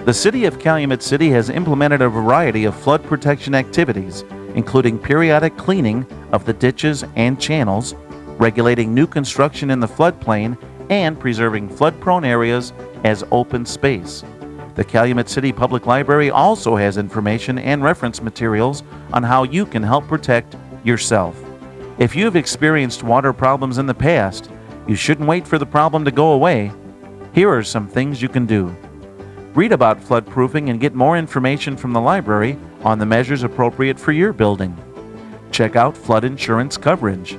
The City of Calumet City has implemented a variety of flood protection activities, including periodic cleaning of the ditches and channels, regulating new construction in the floodplain, and preserving flood-prone areas as open space. The Calumet City Public Library also has information and reference materials on how you can help protect yourself. If you've experienced water problems in the past, you shouldn't wait for the problem to go away. Here are some things you can do. Read about floodproofing and get more information from the library on the measures appropriate for your building. Check out flood insurance coverage.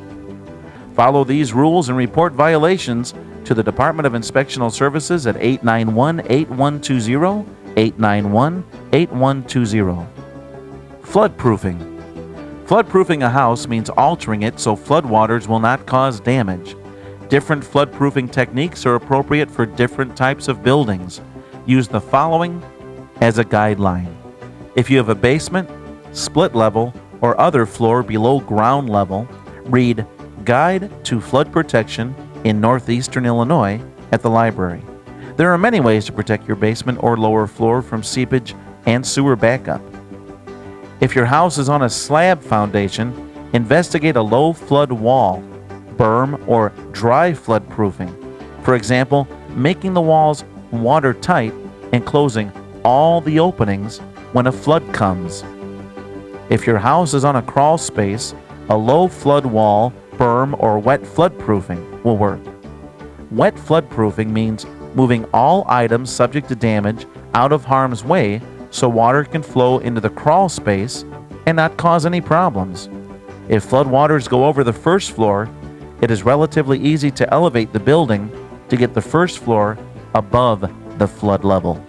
Follow these rules and report violations to the Department of Inspectional Services at 891-8120, 891-8120. Floodproofing. Floodproofing a house means altering it so floodwaters will not cause damage. Different floodproofing techniques are appropriate for different types of buildings. Use the following as a guideline. If you have a basement, split level, or other floor below ground level, read Guide to Flood Protection in Northeastern Illinois at the library. There are many ways to protect your basement or lower floor from seepage and sewer backup. If your house is on a slab foundation, investigate a low flood wall, berm, or dry flood proofing. For example, making the walls watertight and closing all the openings when a flood comes. If your house is on a crawl space, a low flood wall, berm, or wet flood proofing will work. Wet flood proofing means moving all items subject to damage out of harm's way so water can flow into the crawl space and not cause any problems. If flood waters go over the first floor, it is relatively easy to elevate the building to get the first floor above the flood level.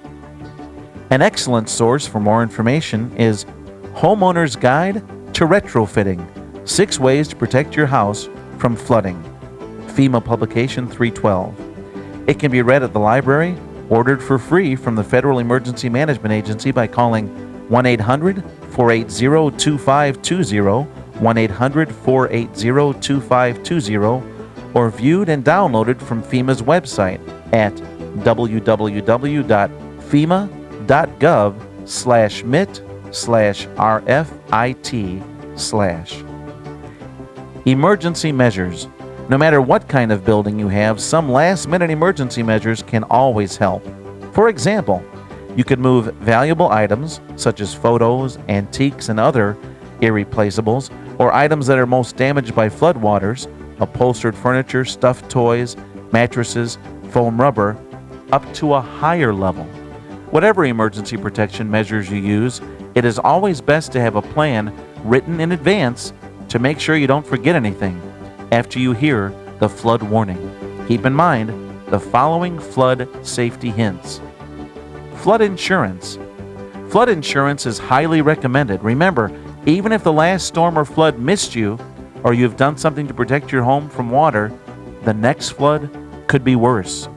An excellent source for more information is Homeowner's Guide to Retrofitting: 6 Ways to Protect Your House from Flooding. FEMA Publication 312. It can be read at the library, ordered for free from the Federal Emergency Management Agency by calling 1-800-480-2520, 1-800-480-2520, or viewed and downloaded from FEMA's website at www.fema.gov/mit/RFIT/. Emergency measures. No matter what kind of building you have, some last-minute emergency measures can always help. For example, you could move valuable items such as photos, antiques, and other irreplaceables, or items that are most damaged by floodwaters, upholstered furniture, stuffed toys, mattresses, foam rubber, up to a higher level. Whatever emergency protection measures you use, it is always best to have a plan written in advance to make sure you don't forget anything after you hear the flood warning. Keep in mind the following flood safety hints. Flood insurance. Flood insurance is highly recommended. Remember, even if the last storm or flood missed you, or you've done something to protect your home from water, the next flood could be worse.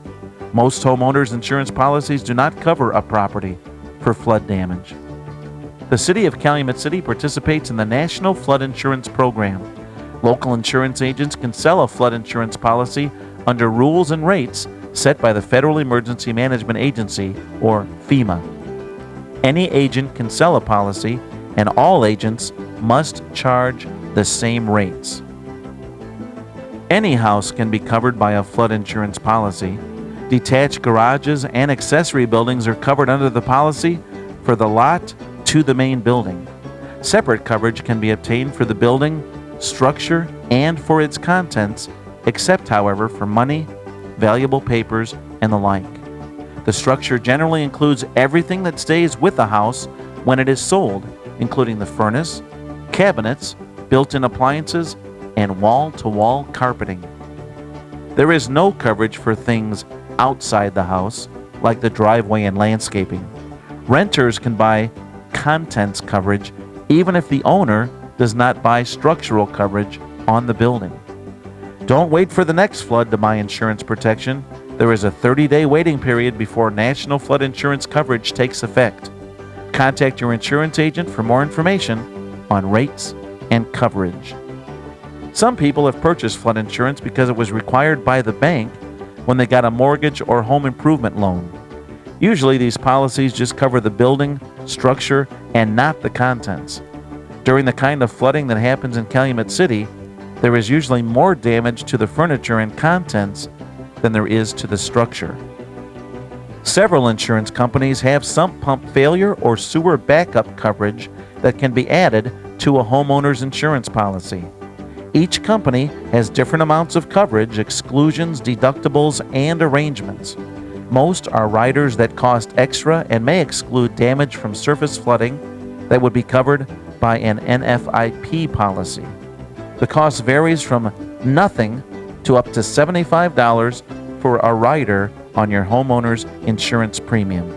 Most homeowners' insurance policies do not cover a property for flood damage. The City of Calumet City participates in the National Flood Insurance Program. Local insurance agents can sell a flood insurance policy under rules and rates set by the Federal Emergency Management Agency, or FEMA. Any agent can sell a policy, and all agents must charge the same rates. Any house can be covered by a flood insurance policy. Detached garages and accessory buildings are covered under the policy for the lot to the main building. Separate coverage can be obtained for the building, structure, and for its contents, except, however, for money, valuable papers, and the like. The structure generally includes everything that stays with the house when it is sold, including the furnace, cabinets, built-in appliances, and wall-to-wall carpeting. There is no coverage for things outside the house, like the driveway and landscaping. Renters can buy contents coverage even if the owner does not buy structural coverage on the building. Don't wait for the next flood to buy insurance protection. There is a 30-day waiting period before national flood insurance coverage takes effect. Contact your insurance agent for more information on rates and coverage. Some people have purchased flood insurance because it was required by the bank when they got a mortgage or home improvement loan. Usually, these policies just cover the building, structure, and not the contents. During the kind of flooding that happens in Calumet City, there is usually more damage to the furniture and contents than there is to the structure. Several insurance companies have sump pump failure or sewer backup coverage that can be added to a homeowner's insurance policy. Each company has different amounts of coverage, exclusions, deductibles, and arrangements. Most are riders that cost extra and may exclude damage from surface flooding that would be covered by an NFIP policy. The cost varies from nothing to up to $75 for a rider on your homeowner's insurance premium.